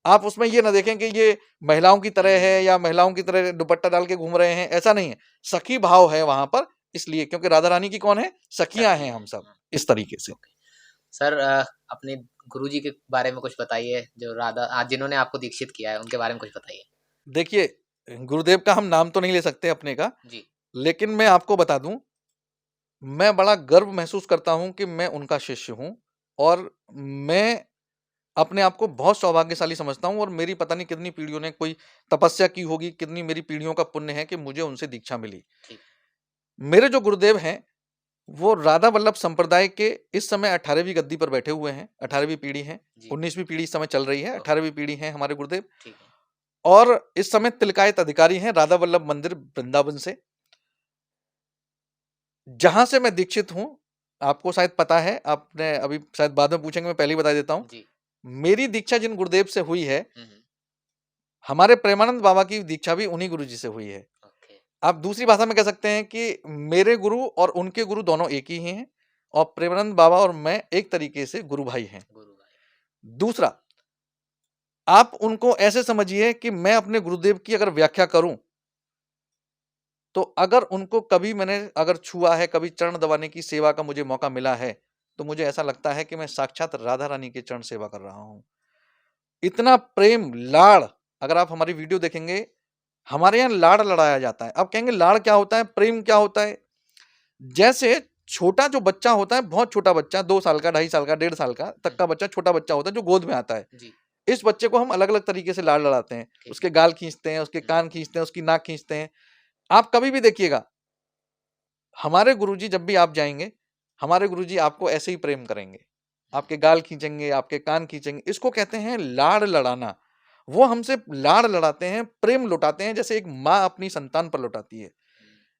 आप उसमें ये ना देखें कि ये महिलाओं की तरह है या महिलाओं की तरह दुपट्टा डाल के घूम रहे हैं, ऐसा नहीं है। सखी भाव है वहां पर, इसलिए क्योंकि राधा रानी की कौन है, सखियां हैं हम सब, इस तरीके से। सर, अपने गुरुजी के बारे में कुछ बताइए, जो राधा जिन्होंने आपको दीक्षित किया है, उनके बारे में कुछ बताइए। देखिए, गुरुदेव का हम नाम तो नहीं ले सकते अपने का जी, लेकिन मैं आपको बता दूं, मैं बड़ा गर्व महसूस करता हूं कि मैं उनका शिष्य हूं। और मैं अपने आप को बहुत सौभाग्यशाली समझता हूँ और मेरी पता नहीं कितनी पीढ़ियों ने कोई तपस्या की होगी, कितनी मेरी पीढ़ियों का पुण्य है कि मुझे उनसे दीक्षा मिली। मेरे जो गुरुदेव हैं वो राधा वल्लभ संप्रदाय के इस समय 18वीं गद्दी पर बैठे हुए हैं। 18वीं पीढ़ी है, 19वीं पीढ़ी इस समय चल रही है, 18वीं पीढ़ी है हमारे गुरुदेव। और इस समय तिलकायत अधिकारी हैं राधा वल्लभ मंदिर वृंदावन से, जहां से मैं दीक्षित हूं। आपको शायद पता है, आपने अभी शायद बाद में पूछेंगे, मैं पहले ही बता देता हूं। मेरी दीक्षा जिन गुरुदेव से हुई है, हमारे प्रेमानंद बाबा की दीक्षा भी उन्हीं गुरुजी से हुई है। आप दूसरी भाषा में कह सकते हैं कि मेरे गुरु और उनके गुरु दोनों एक ही हैं और प्रेमानंद बाबा और मैं एक तरीके से गुरु भाई हैं। दूसरा, आप उनको ऐसे समझिए कि मैं अपने गुरुदेव की अगर व्याख्या करूं तो अगर उनको कभी मैंने अगर छुआ है, कभी चरण दबाने की सेवा का मुझे मौका मिला है, तो मुझे ऐसा लगता है कि मैं साक्षात राधा रानी के चरण सेवा कर रहा हूं। इतना प्रेम, लाड़, अगर आप हमारी वीडियो देखेंगे, हमारे यहाँ लाड़ लड़ाया जाता है। अब कहेंगे लाड़ क्या होता है, प्रेम क्या होता है? जैसे छोटा जो बच्चा होता है, बहुत छोटा बच्चा, 2 साल का, 2.5 साल का, 1.5 साल का तक का बच्चा, छोटा बच्चा होता है जो गोद में आता है, इस बच्चे को हम अलग अलग तरीके से लाड़ लड़ाते हैं। उसके गाल खींचते हैं, उसके कान खींचते हैं, उसकी नाक खींचते हैं। आप कभी भी देखिएगा, हमारे गुरुजी जब भी आप जाएंगे, हमारे गुरुजी आपको ऐसे ही प्रेम करेंगे, आपके गाल खींचेंगे, आपके कान खींचेंगे। इसको कहते हैं लाड़ लड़ाना। वो हमसे लाड़ लड़ाते हैं, प्रेम लुटाते हैं, जैसे एक माँ अपनी संतान पर लुटाती है।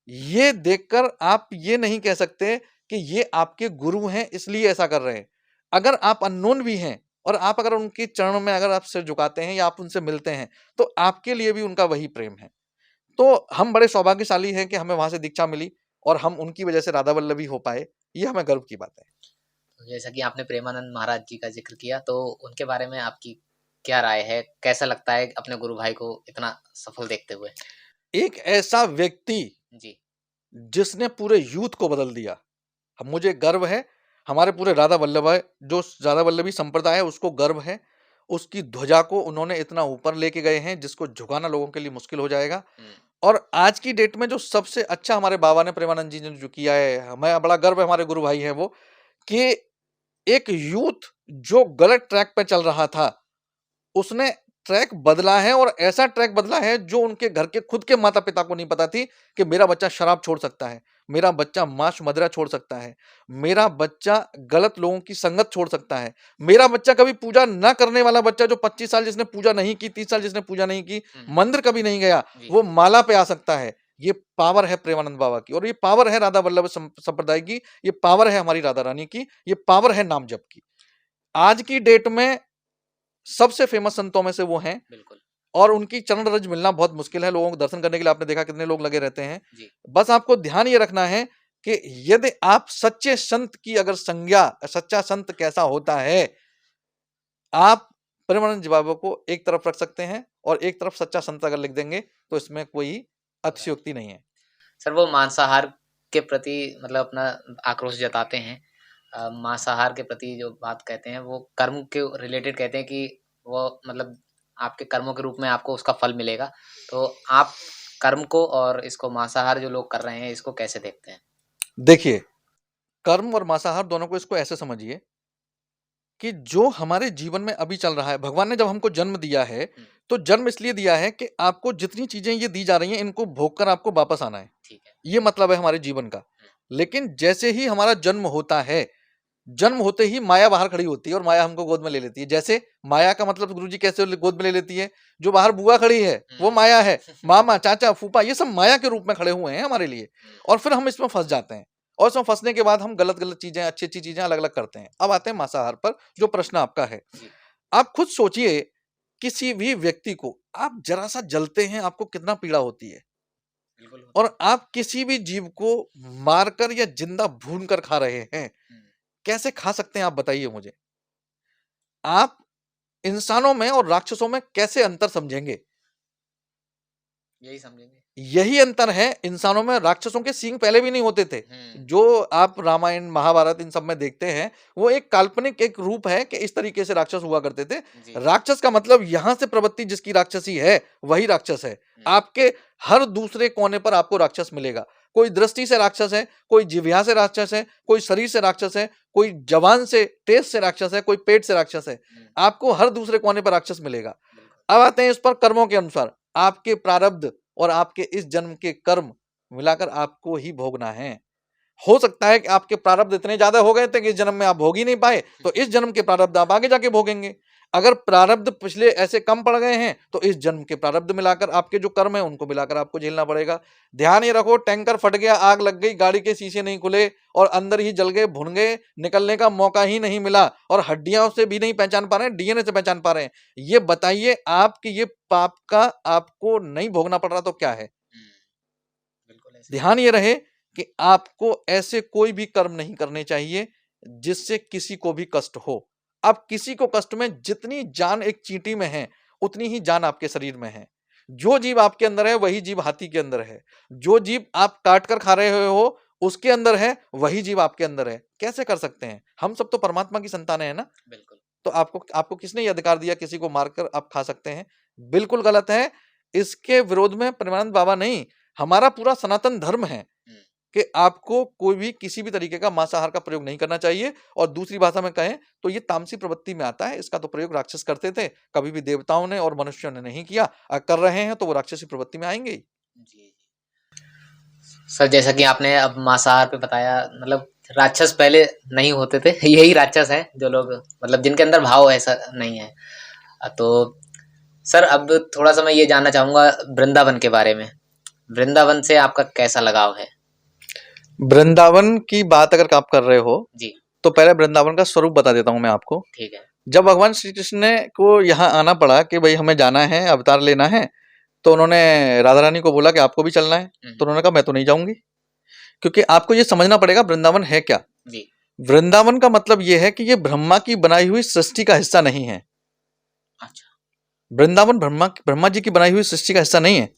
ये देखकर आप ये नहीं कह सकते कि ये आपके गुरु हैं इसलिए ऐसा कर रहे हैं। अगर आप अननोन भी हैं और आप अगर उनके चरणों में अगर आप सिर झुकाते हैं या आप उनसे मिलते हैं, तो आपके लिए भी उनका वही प्रेम है। तो हम बड़े सौभाग्यशाली हैं कि हमें वहां से दीक्षा मिली और हम उनकी वजह से राधा वल्लभी हो पाए। ये हमें गर्व की बात है। तो जैसा कि आपने प्रेमानंद महाराज जी का जिक्र किया, तो उनके बारे में आपकी क्या राय है? कैसा लगता है अपने गुरु भाई को इतना सफल देखते हुए? एक ऐसा व्यक्ति जी जिसने पूरे यूथ को बदल दिया। अब मुझे गर्व है, हमारे पूरे राधा वल्लभ जो राधा वल्लभी संप्रदाय है उसको गर्व है। उसकी ध्वजा को उन्होंने इतना ऊपर लेके गए हैं जिसको झुकाना लोगों के लिए मुश्किल हो जाएगा। और आज की डेट में जो सबसे अच्छा हमारे बाबा ने, प्रेमानंद जी ने जो किया है, हमें बड़ा गर्व है, हमारे गुरु भाई हैं वो, कि एक यूथ जो गलत ट्रैक पे चल रहा था, उसने ट्रैक बदला है और ऐसा ट्रैक बदला है जो उनके घर के खुद के माता पिता को नहीं पता थी कि मेरा बच्चा शराब छोड़ सकता है, मेरा बच्चा मांस मदिरा छोड़ सकता है, मेरा बच्चा गलत लोगों की संगत छोड़ सकता है, मेरा बच्चा कभी पूजा ना करने वाला बच्चा जो 25 साल जिसने पूजा नहीं की, 30 साल जिसने पूजा नहीं की, मंदिर कभी नहीं गया, वो माला पे आ सकता है। ये पावर है प्रेमानंद बाबा की और ये पावर है राधा वल्लभ संप्रदाय की, ये पावर है हमारी राधा रानी की, ये पावर है नाम जप की। आज की डेट में सबसे फेमस संतों में से वो हैं। बिल्कुल। और उनकी चरण रज मिलना बहुत मुश्किल है। लोगों को दर्शन करने के लिए आपने देखा कितने लोग लगे रहते हैं। बस आपको ध्यान ये रखना है कि यदि आप सच्चे संत की अगर संज्ञा, सच्चा संत कैसा होता है, आप प्रेमानंद बाबा को एक तरफ रख सकते हैं और एक तरफ सच्चा संत अगर लिख देंगे तो इसमें कोई अतिशयोक्ति नहीं है। सर, वो मांसाहार के प्रति मतलब अपना आक्रोश जताते हैं, मांसाहार के प्रति जो बात कहते हैं वो कर्म के रिलेटेड कहते हैं कि वो मतलब आपके कर्मों के रूप में आपको उसका फल मिलेगा। तो आप कर्म को और इसको मांसाहार जो लोग कर रहे हैं इसको कैसे देखते हैं? देखिए, कर्म और मांसाहार दोनों को इसको ऐसे समझिए कि जो हमारे जीवन में अभी चल रहा है, भगवान ने जब हमको जन्म दिया है तो जन्म इसलिए दिया है कि आपको जितनी चीजें ये दी जा रही हैं इनको भोग कर आपको वापस आना है। ठीक है, ये मतलब है हमारे जीवन का। लेकिन जैसे ही हमारा जन्म होता है, जन्म होते ही माया बाहर खड़ी होती है और माया हमको गोद में ले लेती है। जैसे माया का मतलब गुरुजी कैसे गोद में ले लेती है? जो बाहर बुआ खड़ी है वो माया है, मामा, चाचा, फूफा, ये सब माया के रूप में खड़े हुए हैं हमारे लिए, और फिर हम इसमें फंस जाते हैं और इसमें फंसने के बाद हम गलत गलत चीजें, अच्छी अच्छी चीजें अलग अलग करते हैं। अब आते हैं मांसाहार पर, जो प्रश्न आपका है। आप खुद सोचिए, किसी भी व्यक्ति को आप जरा सा जलते हैं, आपको कितना पीड़ा होती है, और आप किसी भी जीव को मारकर या जिंदा भून कर खा रहे हैं। कैसे खा सकते हैं आप बताइए मुझे? आप इंसानों में और राक्षसों में कैसे अंतर समझेंगे? यही समझेंगे। यही अंतर है। इंसानों में राक्षसों के सींग पहले भी नहीं होते थे। जो आप रामायण, महाभारत इन सब में देखते हैं, वो एक काल्पनिक एक रूप है कि इस तरीके से राक्षस हुआ करते थे। राक्षस का मतलब यहां से प्रवृत्ति जिसकी राक्षसी है वही राक्षस है। आपके हर दूसरे कोने पर आपको राक्षस मिलेगा। कोई दृष्टि से राक्षस है, कोई जिह्वा से राक्षस है, कोई शरीर से राक्षस है, कोई जवान से तेज से राक्षस है, कोई पेट से राक्षस है, आपको हर दूसरे कोने पर राक्षस मिलेगा। अब आते हैं इस पर कर्मों के अनुसार, आपके प्रारब्ध और आपके इस जन्म के कर्म मिलाकर आपको ही भोगना है। हो सकता है कि आपके प्रारब्ध इतने ज्यादा हो गए थे कि इस जन्म में आप भोग ही नहीं पाए, तो इस जन्म के प्रारब्ध आप आगे जाके भोगेंगे। अगर प्रारब्ध पिछले ऐसे कम पड़ गए हैं तो इस जन्म के प्रारब्ध मिलाकर आपके जो कर्म है उनको मिलाकर आपको झेलना पड़ेगा। ध्यान ये रखो, टैंकर फट गया, आग लग गई, गाड़ी के शीशे नहीं खुले और अंदर ही जल गए, भुन गए, निकलने का मौका ही नहीं मिला और हड्डियां से भी नहीं पहचान पा रहे हैं, डीएनए से पहचान पा रहे हैं, ये बताइए आप कि ये पाप का आपको नहीं भोगना पड़ रहा तो क्या है? ध्यान ये रहे कि आपको ऐसे कोई भी कर्म नहीं करने चाहिए जिससे किसी को भी कष्ट हो। अब किसी को कष्ट में जितनी जान एक चींटी में है उतनी ही जान आपके शरीर में है। जो जीव आपके अंदर है वही जीव हाथी के अंदर है। जो जीव आप काट कर खा रहे हो उसके अंदर है, वही जीव आपके अंदर है। कैसे कर सकते हैं? हम सब तो परमात्मा की संतानें हैं ना। बिल्कुल। तो आपको किसने ये अधिकार दिया किसी को मारकर आप खा सकते हैं? बिल्कुल गलत है। इसके विरोध में प्रेमानंद बाबा नहीं, हमारा पूरा सनातन धर्म है कि आपको कोई भी किसी भी तरीके का मांसाहार का प्रयोग नहीं करना चाहिए। और दूसरी भाषा में कहें तो ये तामसी प्रवृत्ति में आता है। इसका तो प्रयोग राक्षस करते थे, कभी भी देवताओं ने और मनुष्यों ने नहीं किया। कर रहे हैं तो वो राक्षसी प्रवृत्ति में आएंगे ही। जी सर, जैसा कि आपने अब मांसाहार पे बताया, मतलब राक्षस पहले नहीं होते थे, यही राक्षस हैं जो लोग, मतलब जिनके अंदर भाव ऐसा नहीं है। तो सर अब थोड़ा सा मैं ये जानना चाहूंगा वृंदावन के बारे में। वृंदावन से आपका कैसा लगाव है? वृंदावन की बात अगर आप कर रहे हो जी, तो पहले वृंदावन का स्वरूप बता देता हूं मैं आपको। ठीक है। जब भगवान श्री कृष्ण को यहाँ आना पड़ा कि भाई हमें जाना है, अवतार लेना है, तो उन्होंने राधा रानी को बोला कि आपको भी चलना है। तो उन्होंने कहा मैं तो नहीं जाऊंगी, क्योंकि आपको ये समझना पड़ेगा वृंदावन है क्या। जी। वृंदावन का मतलब ये है कि ये ब्रह्मा की बनाई हुई सृष्टि का हिस्सा नहीं है। अच्छा। वृंदावन ब्रह्मा जी की बनाई हुई सृष्टि का हिस्सा नहीं है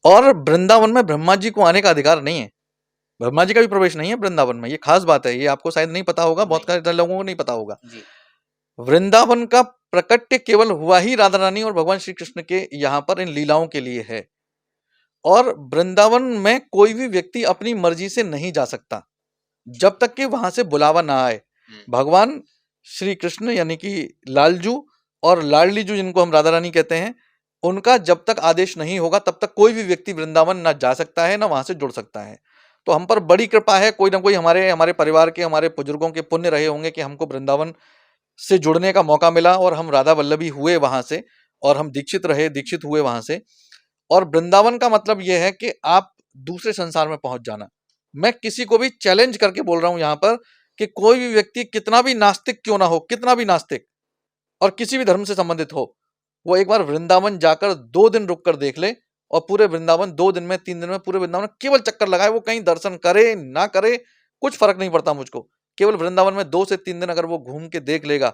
और वृंदावन में ब्रह्मा जी को आने का अधिकार नहीं है। ब्रह्मा जी का भी प्रवेश नहीं है वृंदावन में। ये खास बात है, ये आपको शायद नहीं पता होगा, बहुत सारे लोगों को नहीं पता होगा। वृंदावन का प्रकट्य केवल हुआ ही राधा रानी और भगवान श्री कृष्ण के यहाँ पर इन लीलाओं के लिए है। और वृंदावन में कोई भी व्यक्ति अपनी मर्जी से नहीं जा सकता जब तक कि वहां से बुलावा ना आए। भगवान श्री कृष्ण यानी कि लालजू और लाडली जू, जिनको हम राधा रानी कहते हैं, उनका जब तक आदेश नहीं होगा तब तक कोई भी व्यक्ति वृंदावन ना जा सकता है, ना वहां से जुड़ सकता है। तो हम पर बड़ी कृपा है, कोई ना कोई हमारे परिवार के, हमारे बुजुर्गों के पुण्य रहे होंगे कि हमको वृंदावन से जुड़ने का मौका मिला और हम राधा वल्लभी हुए वहां से, और हम दीक्षित हुए वहां से। और वृंदावन का मतलब यह है कि आप दूसरे संसार में पहुंच जाना। मैं किसी को भी चैलेंज करके बोल रहा हूं यहां पर कि कोई भी व्यक्ति कितना भी नास्तिक क्यों ना हो, कितना भी नास्तिक और किसी भी धर्म से संबंधित हो, वो एक बार वृंदावन जाकर 2 दिन रुक कर देख ले और पूरे वृंदावन 2 दिन में 3 दिन में पूरे वृंदावन केवल चक्कर लगाए। वो कहीं दर्शन करे ना करे कुछ फर्क नहीं पड़ता मुझको, केवल वृंदावन में 2 से 3 दिन अगर वो घूम के देख लेगा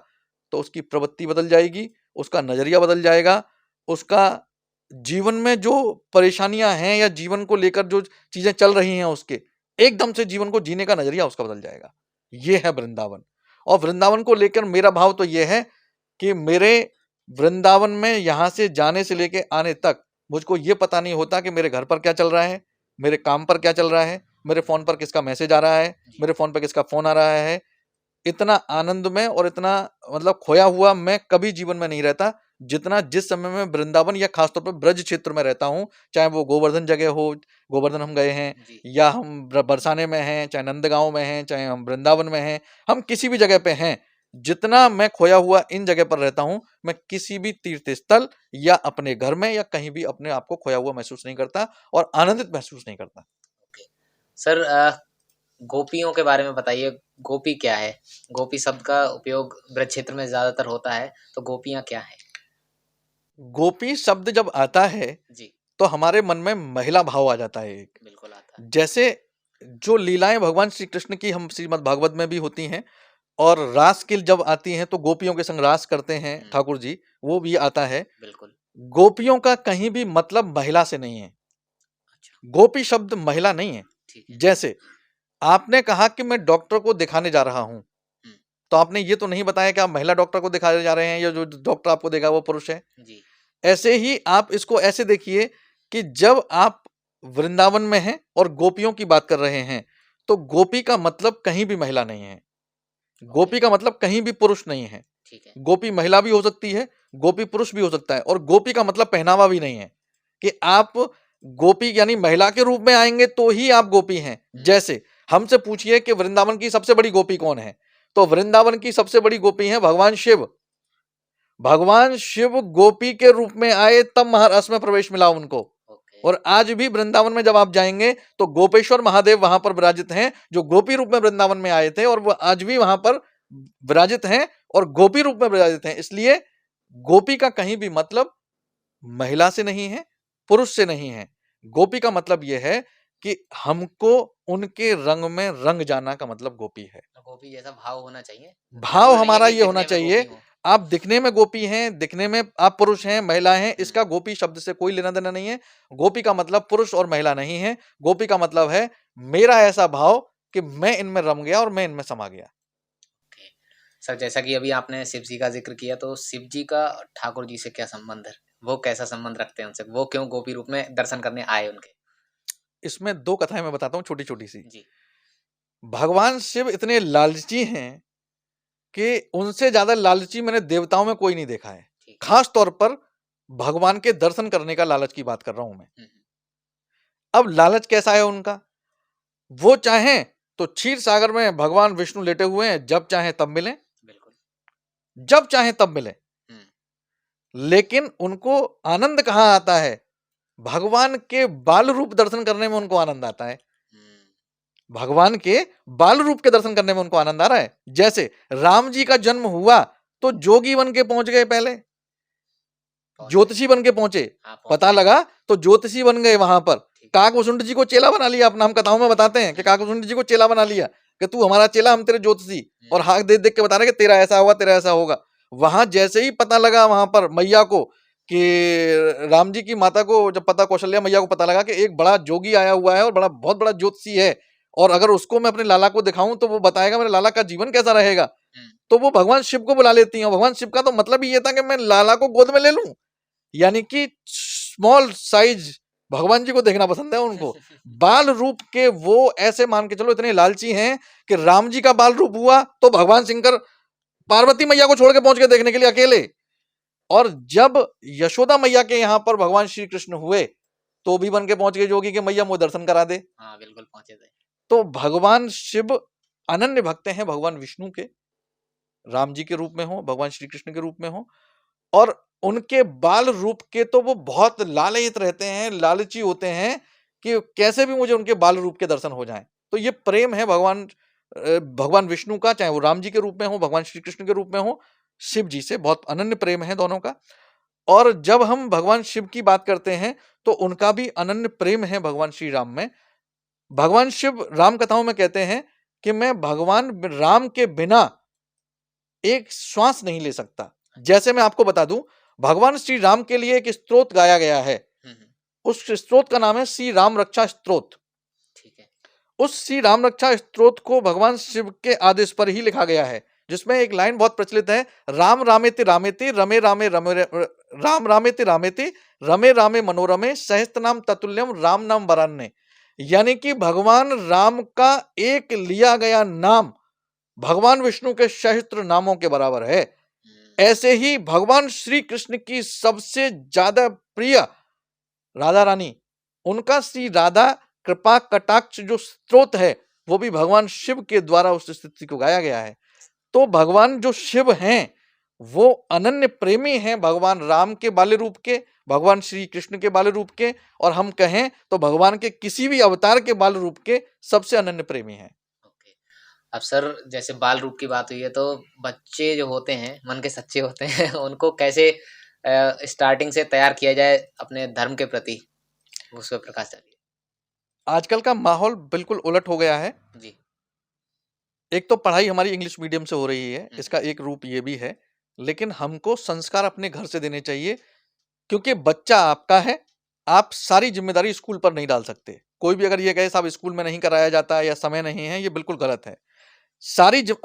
तो उसकी प्रवृत्ति बदल जाएगी, उसका नजरिया बदल जाएगा, उसका जीवन में जो परेशानियां हैं या जीवन को लेकर जो चीजें चल रही हैं उसके एकदम से जीवन को जीने का नजरिया उसका बदल जाएगा। ये है वृंदावन। और वृंदावन को लेकर मेरा भाव तो ये है कि मेरे वृंदावन में यहां से जाने से लेके आने तक मुझको ये पता नहीं होता कि मेरे घर पर क्या चल रहा है, मेरे काम पर क्या चल रहा है, मेरे फोन पर किसका मैसेज आ रहा है, मेरे फोन पर किसका फोन आ रहा है। इतना आनंद में और इतना मतलब खोया हुआ मैं कभी जीवन में नहीं रहता जितना जिस समय में वृंदावन या खासतौर पर ब्रज क्षेत्र में रहता हूँ। चाहे वो गोवर्धन जगह हो, गोवर्धन हम गए हैं, या हम बरसाने में हैं, चाहे नंदगांव में हैं, चाहे हम वृंदावन में हैं, हम किसी भी जगह पे हैं, जितना मैं खोया हुआ इन जगह पर रहता हूँ, मैं किसी भी तीर्थ स्थल या अपने घर में या कहीं भी अपने आप को खोया हुआ महसूस नहीं करता और आनंदित महसूस नहीं करता। सर गोपियों के बारे में बताइए, गोपी क्या है? गोपी शब्द का उपयोग ब्रज क्षेत्र में ज्यादातर होता है, तो गोपियां क्या है? गोपी शब्द जब आता है जी तो हमारे मन में महिला भाव आ जाता है। एक बिल्कुल आता है। जैसे जो लीलाएं भगवान श्री कृष्ण की हम श्रीमद् भागवत में भी होती हैं और रास की जब आती हैं तो गोपियों के संग रास करते हैं ठाकुर जी, वो भी आता है। बिल्कुल। गोपियों का कहीं भी मतलब महिला से नहीं है। अच्छा। गोपी शब्द महिला नहीं है। जैसे आपने कहा कि मैं डॉक्टर को दिखाने जा रहा हूं, तो आपने ये तो नहीं बताया कि आप महिला डॉक्टर को दिखाने जा रहे हैं या जो डॉक्टर आपको देखा वो पुरुष है जी। ऐसे ही आप इसको ऐसे देखिए कि जब आप वृंदावन में हैं और गोपियों की बात कर रहे हैं तो गोपी का मतलब कहीं भी महिला नहीं है। गोपी का मतलब कहीं भी पुरुष नहीं है। ठीक है। गोपी महिला भी हो सकती है, गोपी पुरुष भी हो सकता है, और गोपी का मतलब पहनावा भी नहीं है कि आप गोपी यानी महिला के रूप में आएंगे तो ही आप गोपी हैं। जैसे हमसे पूछिए कि वृंदावन की सबसे बड़ी गोपी कौन है, तो वृंदावन की सबसे बड़ी गोपी है भगवान शिव। भगवान शिव गोपी के रूप में आए तब महारस में प्रवेश मिला उनको। और आज भी वृंदावन में जब आप जाएंगे तो गोपेश्वर महादेव वहां पर विराजित हैं, जो गोपी रूप में वृंदावन में आए थे, और वो आज भी वहां पर विराजित हैं और गोपी रूप में विराजित हैं। इसलिए गोपी का कहीं भी मतलब महिला से नहीं है, पुरुष से नहीं है। गोपी का मतलब यह है कि हमको उनके रंग में रंग जाना का मतलब गोपी है। गोपी जैसा भाव होना चाहिए। भाव हमारा ये होना चाहिए, आप दिखने में गोपी हैं, दिखने में आप पुरुष हैं, महिला हैं, इसका गोपी शब्द से कोई लेना देना नहीं है। गोपी का मतलब पुरुष और महिला नहीं है। गोपी का मतलब है मेरा ऐसा भाव कि मैं इनमें रम गया और मैं इनमें समा गया। सर, जैसा कि अभी आपने शिव जी का जिक्र किया, तो शिव जी का ठाकुर जी से क्या संबंध है? वो कैसा संबंध रखते हैं उनसे? वो क्यों गोपी रूप में दर्शन करने आए उनके? इसमें 2 कथाएं मैं बताता हूँ, छोटी-छोटी सी। जी। भगवान शिव इतने लालची हैं कि उनसे ज्यादा लालची मैंने देवताओं में कोई नहीं देखा है। खास तौर पर भगवान के दर्शन करने का लालच की बात कर रहा हूं मैं। अब लालच कैसा है उनका? वो चाहें तो क्षीर सागर में भगवान विष्णु लेटे हुए हैं, जब चाहे तब मिलें, जब चाहे तब मिलें। लेकिन उनको आनंद कहां आता है? भगवान के बाल रूप दर्शन करने में उनको आनंद आता है। भगवान के बाल रूप के दर्शन करने में उनको आनंद आ रहा है। जैसे राम जी का जन्म हुआ तो जोगी बन के पहुंच गए, पहले ज्योतिषी बन के पहुंचे, पता लगा तो ज्योतिषी बन गए। वहां पर काकभूषुंड जी को चेला बना लिया अपना। हम कथाओं में बताते हैं कि काकभूषुंड जी को चेला बना लिया कि तू हमारा चेला, हम तेरे ज्योतिषी, और हाथ देख देख के बता रहे कि तेरा ऐसा होगा, तेरा ऐसा होगा। वहां जैसे ही पता लगा वहां पर मैया को कि राम जी की माता को जब पता, कौशल्या मैया को पता लगा कि एक बड़ा जोगी आया हुआ है और बहुत बड़ा ज्योतिषी है, और अगर उसको मैं अपने लाला को दिखाऊं तो वो बताएगा मेरे लाला का जीवन कैसा रहेगा, तो वो भगवान शिव को बुला लेती हैं। भगवान शिव का तो मतलब ही ये था कि मैं लाला को गोद में ले लूं, यानी कि स्मॉल साइज भगवान जी को देखना पसंद है उनको। बाल रूप के वो ऐसे मान के चलो इतने लालची हैं कि राम जी का बाल रूप हुआ तो भगवान शंकर पार्वती मैया को छोड़ के पहुंच गए देखने के लिए अकेले। और जब यशोदा मैया के यहाँ पर भगवान श्री कृष्ण हुए तो भी बन के पहुंच गए जोगी के मैया मुझे दर्शन करा दे। हाँ, बिल्कुल पहुंचे थे। तो भगवान शिव अनन्य भक्त हैं भगवान विष्णु के, राम जी के रूप में हो, भगवान श्री कृष्ण के रूप में हो, और उनके बाल रूप के तो वो बहुत लालयित रहते हैं, लालची होते हैं कि कैसे भी मुझे उनके बाल रूप के दर्शन हो जाएं। तो ये प्रेम है भगवान विष्णु का, चाहे वो राम जी के रूप में हो, भगवान श्री कृष्ण के रूप में हो, शिव जी से बहुत अनन्य प्रेम है दोनों का। और जब हम भगवान शिव की बात करते हैं तो उनका भी अनन्य प्रेम है भगवान श्री राम में। भगवान शिव राम कथाओं में कहते हैं कि मैं भगवान राम के बिना एक श्वास नहीं ले सकता। जैसे मैं आपको बता दूं, भगवान श्री राम के लिए एक स्तोत्र गाया गया है, उस स्तोत्र का नाम है श्री राम रक्षा स्तोत्र। ठीक है। उस श्री राम रक्षा स्तोत्र को भगवान शिव के आदेश पर ही लिखा गया है, जिसमें एक लाइन बहुत प्रचलित है, राम रामेति रामेति रमे रामे रमे राम रामेति रामेति रमे रामे मनोरमे सहस्त्र नाम ततुल्यम राम नाम वरान्य। यानी कि भगवान राम का एक लिया गया नाम भगवान विष्णु के सहस्त्र नामों के बराबर है। ऐसे ही भगवान श्री कृष्ण की सबसे ज्यादा प्रिय राधा रानी, उनका श्री राधा कृपा कटाक्ष जो स्तोत्र है वो भी भगवान शिव के द्वारा उस स्थिति को गाया गया है। तो भगवान जो शिव हैं वो अनन्य प्रेमी हैं भगवान राम के बाल्य रूप के, भगवान श्री कृष्ण के बाल्य रूप के, और हम कहें तो भगवान के किसी भी अवतार के बाल रूप के सबसे अनन्य प्रेमी हैं। अब सर, जैसे बाल रूप की बात हुई है तो बच्चे जो होते हैं मन के सच्चे होते हैं उनको कैसे स्टार्टिंग से तैयार किया जाए अपने धर्म के प्रति, उस पर प्रकाश डालिए। आजकल का माहौल बिल्कुल उलट हो गया है जी। एक तो पढ़ाई हमारी इंग्लिश मीडियम से हो रही है, इसका एक रूप ये भी है, लेकिन हमको संस्कार अपने घर से देने चाहिए, क्योंकि बच्चा आपका है, आप सारी जिम्मेदारी स्कूल पर नहीं डाल सकते। कोई भी अगर ये कहे साहब स्कूल में नहीं कराया जाता या समय नहीं है, ये बिल्कुल गलत है।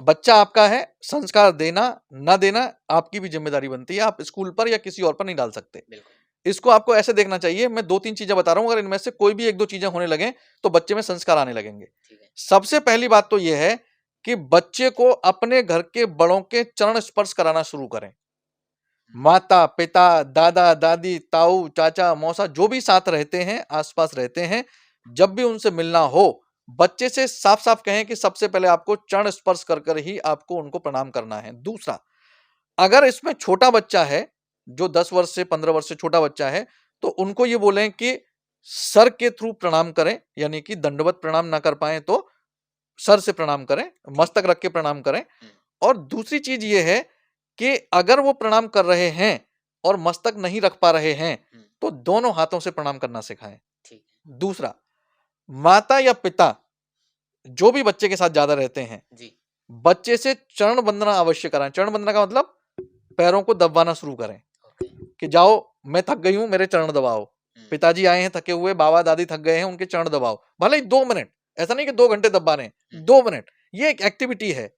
बच्चा आपका है, संस्कार देना ना देना आपकी भी जिम्मेदारी बनती है, आप स्कूल पर या किसी और पर नहीं डाल सकते। इसको आपको ऐसे देखना चाहिए, मैं 2-3 चीजें बता रहा हूं, अगर इनमें से कोई भी 1-2 चीजें होने लगे तो बच्चे में संस्कार आने लगेंगे। सबसे पहली बात तो यह है कि बच्चे को अपने घर के बड़ों के चरण स्पर्श कराना शुरू करें। माता पिता, दादा दादी, ताऊ चाचा मौसा जो भी साथ रहते हैं, आसपास रहते हैं, जब भी उनसे मिलना हो, बच्चे से साफ साफ कहें कि सबसे पहले आपको चरण स्पर्श कर कर ही आपको उनको प्रणाम करना है। दूसरा, अगर इसमें छोटा बच्चा है, जो 10 वर्ष से 15 वर्ष से छोटा बच्चा है, तो उनको ये बोलें कि सर के थ्रू प्रणाम करें, यानी कि दंडवत प्रणाम ना कर पाए तो सर से प्रणाम करें, मस्तक रख के प्रणाम करें। और दूसरी चीज ये है कि अगर वो प्रणाम कर रहे हैं और मस्तक नहीं रख पा रहे हैं, तो दोनों हाथों से प्रणाम करना सिखाएं। दूसरा, माता या पिता जो भी बच्चे के साथ ज्यादा रहते हैं, बच्चे से चरण वंदना अवश्य कराएं। चरण वंदना का मतलब पैरों को दबाना शुरू करें कि जाओ, मैं थक गई हूं, मेरे चरण दबाओ। पिताजी आए हैं थके हुए, बाबा दादी थक गए हैं, उनके चरण दबाओ। भले ही 2 मिनट, ऐसा नहीं कि 2 घंटे दबा रहे हैं, 2 मिनट, ये एक एक्टिविटी है।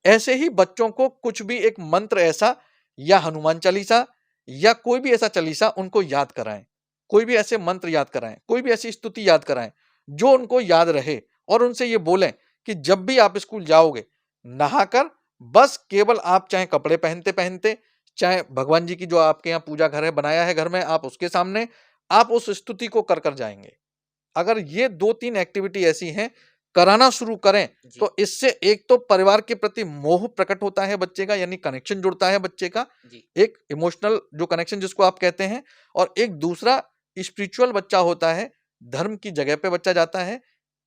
ऐसे ही बच्चों को कुछ भी एक मंत्र ऐसा, या हनुमान चालीसा या कोई भी ऐसा चालीसा उनको याद कराएं, कोई भी ऐसे मंत्र याद कराएं, कोई भी ऐसी स्तुति याद कराएं जो उनको याद रहे। और उनसे ये बोलें कि जब भी आप स्कूल जाओगे, नहाकर बस केवल आप चाहे कपड़े पहनते पहनते, चाहे भगवान जी की जो आपके यहाँ पूजा घर है बनाया है घर में, आप उसके सामने आप उस स्तुति को कर कर जाएंगे। अगर ये 2-3 एक्टिविटी ऐसी हैं, कराना शुरू करें, तो इससे एक तो परिवार के प्रति मोह प्रकट होता है बच्चे का, यानी कनेक्शन जुड़ता है बच्चे का, एक इमोशनल जो कनेक्शन जिसको आप कहते हैं, और एक दूसरा स्पिरिचुअल बच्चा होता है, धर्म की जगह पे बच्चा जाता है।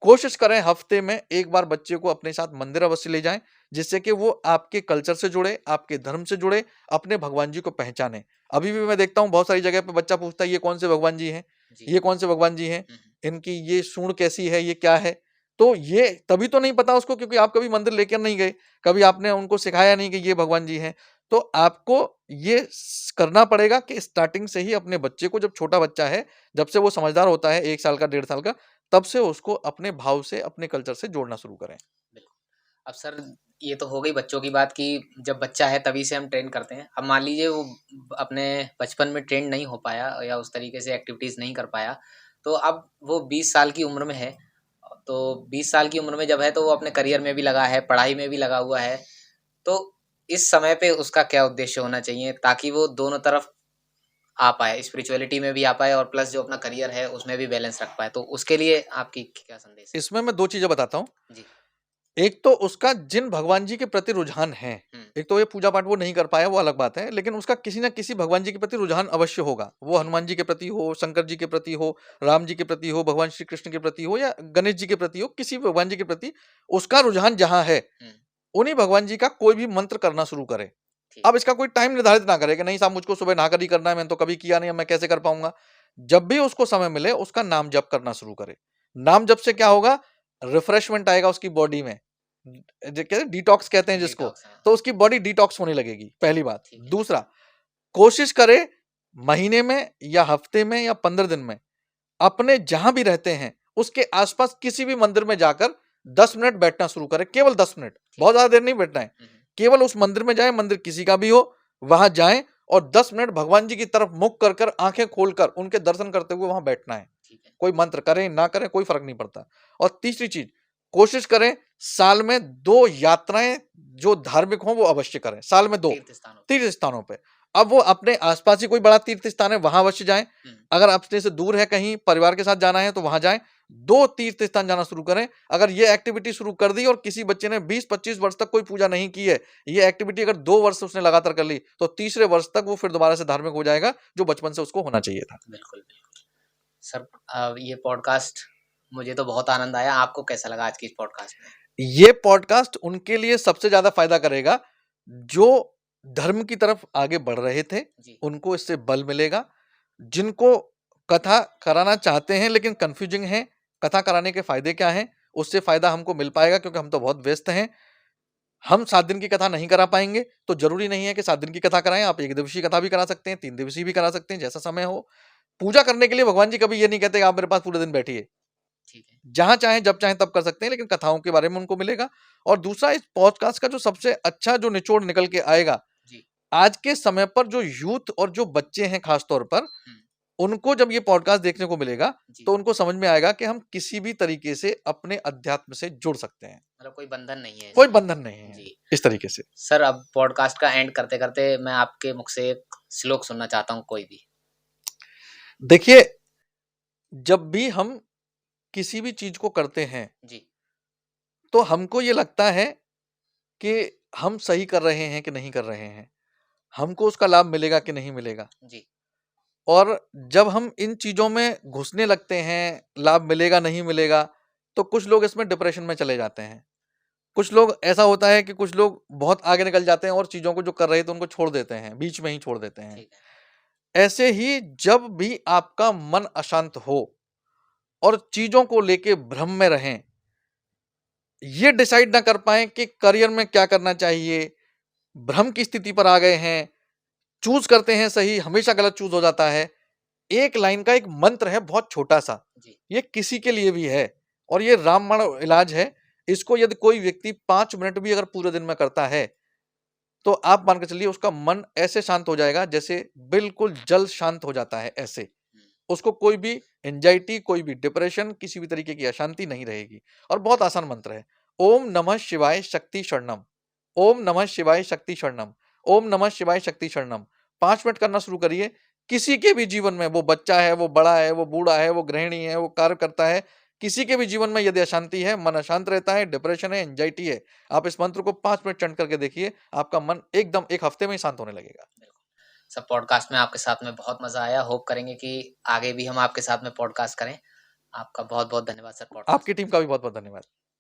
कोशिश करें हफ्ते में एक बार बच्चे को अपने साथ मंदिर अवश्य ले जाएं, जिससे कि वो आपके कल्चर से जुड़े, आपके धर्म से जुड़े, अपने भगवान जी को पहचाने। अभी भी मैं देखता हूँ बहुत सारी जगह पे बच्चा पूछता है ये कौन से भगवान जी हैं, ये कौन से भगवान जी हैं, इनकी ये सूंड कैसी है, ये क्या है। तो ये तभी तो नहीं पता उसको क्योंकि आप कभी मंदिर लेकर नहीं गए, कभी आपने उनको सिखाया नहीं कि ये भगवान जी हैं। तो आपको ये करना पड़ेगा कि स्टार्टिंग से ही अपने बच्चे को, जब छोटा बच्चा है, जब से वो समझदार होता है 1 साल का 1.5 साल का, तब से उसको अपने भाव से, अपने कल्चर से जोड़ना शुरू करें। अब सर, ये तो हो गई बच्चों की बात कि जब बच्चा है तभी से हम ट्रेन करते हैं। अब मान लीजिए वो अपने बचपन में ट्रेन नहीं हो पाया या उस तरीके से एक्टिविटीज़ नहीं कर पाया, तो अब वो 20 साल की उम्र में है, तो 20 साल की उम्र में जब है तो वो अपने करियर में भी लगा है, पढ़ाई में भी लगा हुआ है। तो इस समय पे उसका क्या उद्देश्य होना चाहिए ताकि वो दोनों तरफ आ पाए, स्पिरिचुअलिटी में भी आ पाए और प्लस जो अपना करियर है उसमें भी बैलेंस रख पाए? तो उसके लिए आपकी क्या संदेश है? इसमें मैं 2 चीजें बताता हूँ। जी। एक तो उसका जिन भगवान जी के प्रति रुझान है, एक तो ये पूजा पाठ वो नहीं कर पाया, वो अलग बात है, लेकिन उसका किसी ना किसी भगवान जी के प्रति रुझान अवश्य होगा। वो हनुमान जी के प्रति हो, शंकर जी के प्रति हो, राम जी के प्रति हो, भगवान श्री कृष्ण के प्रति हो, या गणेश जी के प्रति हो, किसी भी भगवान जी के प्रति उसका रुझान जहां है, उन्हीं भगवान जी का कोई भी मंत्र करना शुरू करे। अब इसका कोई टाइम निर्धारित ना करे कि नहीं साहब मुझको सुबह नहाकर ही करना है, मैंने तो कभी किया नहीं, मैं कैसे कर पाऊंगा। जब भी उसको समय मिले उसका नाम जप करना शुरू करे। नाम जप से क्या होगा, रिफ्रेशमेंट आएगा उसकी बॉडी में, डिटॉक्स कहते हैं जिसको, तो उसकी बॉडी डिटॉक्स होने लगेगी, पहली बात। दूसरा, कोशिश करे महीने में या हफ्ते में या 15 दिन में अपने जहां भी रहते हैं उसके आसपास किसी भी मंदिर में जाकर 10 मिनट बैठना शुरू करे, केवल 10 मिनट, बहुत ज्यादा देर नहीं बैठना है। केवल उस मंदिर में जाए, मंदिर किसी का भी हो, वहां जाएं और 10 मिनट भगवान जी की तरफ मुख कर कर, आंखें खोलकर उनके दर्शन करते हुए वहां बैठना है। कोई मंत्र करें ना करें कोई फर्क नहीं पड़ता। और तीसरी चीज, कोशिश करें साल में 2 यात्राएं जो धार्मिक हों वो अवश्य करें, साल में 2 तीर्थ स्थानों पे। अब वो अपने आसपास ही कोई बड़ा तीर्थ स्थान है वहां अवश्य जाएं, अगर अपने से दूर है कहीं परिवार के साथ जाना है तो वहां जाएं, 2 तीर्थ स्थान जाना शुरू करें। अगर ये एक्टिविटी शुरू कर दी और किसी बच्चे ने 20-25 वर्ष तक कोई पूजा नहीं की है, ये एक्टिविटी अगर 2 वर्ष उसने लगातार कर ली, तो तीसरे वर्ष तक वो फिर दोबारा से धार्मिक हो जाएगा, जो बचपन से उसको होना चाहिए था। बिल्कुल बिल्कुल सर, ये पॉडकास्ट मुझे तो बहुत आनंद आया। आपको कैसा लगा आज की इस पॉडकास्ट में? ये पॉडकास्ट उनके लिए सबसे ज्यादा फायदा करेगा जो धर्म की तरफ आगे बढ़ रहे थे, उनको इससे बल मिलेगा। जिनको कथा कराना चाहते हैं लेकिन कंफ्यूजिंग है, कथा कराने के फायदे क्या हैं, उससे फायदा हमको मिल पाएगा, क्योंकि हम तो बहुत व्यस्त हैं। हम 7 दिन की कथा नहीं करा पाएंगे, तो जरूरी नहीं है कि 7 दिन की कथा कराएं, आप 1 दिवसीय कथा भी करा सकते हैं, 3 दिवसीय भी करा सकते हैं, जैसा समय हो। पूजा करने के लिए भगवान जी कभी ये नहीं कहते आप मेरे पास पूरे दिन बैठिए, जहां चाहे जब चाहे तब कर सकते हैं, लेकिन कथाओं के बारे में उनको मिलेगा। और दूसरा, इस पॉडकास्ट का जो सबसे अच्छा जो निचोड़ निकल के आएगा, आज के समय पर जो यूथ और जो बच्चे हैं खासतौर पर, उनको जब ये पॉडकास्ट देखने को मिलेगा जी। तो उनको समझ में आएगा कि हम किसी भी तरीके से अपने अध्यात्म से जुड़ सकते हैं, मतलब कोई बंधन नहीं है कोई इसमें। बंधन नहीं है जी। इस तरीके से। सर, अब पॉडकास्ट का एंड करते करते मैं आपके मुख से एक श्लोक सुनना चाहता हूँ, कोई भी। देखिए, जब भी हम किसी भी चीज को करते हैं जी। तो हमको ये लगता है कि हम सही कर रहे हैं कि नहीं कर रहे हैं, हमको उसका लाभ मिलेगा कि नहीं मिलेगा। जी। और जब हम इन चीजों में घुसने लगते हैं, लाभ मिलेगा नहीं मिलेगा, तो कुछ लोग इसमें डिप्रेशन में चले जाते हैं। कुछ लोग ऐसा होता है कि कुछ लोग बहुत आगे निकल जाते हैं और चीजों को जो कर रहे थे उनको छोड़ देते हैं, बीच में ही छोड़ देते हैं। ठीक है। ऐसे ही जब भी आपका मन अशांत हो और चीजों को लेके भ्रम में रहें, ये डिसाइड ना कर पाएं कि करियर में क्या करना चाहिए, भ्रम की स्थिति पर आ गए हैं, चूज करते हैं सही, हमेशा गलत चूज हो जाता है। एक लाइन का एक मंत्र है बहुत छोटा सा, जी। ये किसी के लिए भी है और ये रामबाण इलाज है। इसको यदि कोई व्यक्ति 5 मिनट भी अगर पूरे दिन में करता है तो आप मान के चलिए उसका मन ऐसे शांत हो जाएगा जैसे बिल्कुल जल शांत हो जाता है ऐसे। उसको कोई भी एंजाइटी, कोई भी डिप्रेशन, किसी भी तरीके की अशांति नहीं रहेगी। और बहुत आसान मंत्र है, ओम नमः शिवाय शक्ति शरणम, ओम नमः शिवाय शक्ति शरणम, ओम नमः शिवाय शक्ति शरणम। 5 मिनट करना शुरू करिए। किसी के भी जीवन में, वो बच्चा है, वो बड़ा है, वो बूढ़ा है, वो गृहिणी है, वो कार्य करता है, किसी के भी जीवन में यदि अशांति है, मन अशांत रहता है, डिप्रेशन है, एंजाइटी है, आप इस मंत्र को 5 मिनट चंट करके देखिए, आपका मन एकदम 1 हफ्ते में ही शांत होने लगेगा। सर, पॉडकास्ट में आपके साथ में बहुत मजा आया। होप करेंगे कि आगे भी हम आपके साथ में पॉडकास्ट करें। आपका बहुत बहुत धन्यवाद सर। आपकी टीम का भी बहुत बहुत धन्यवाद।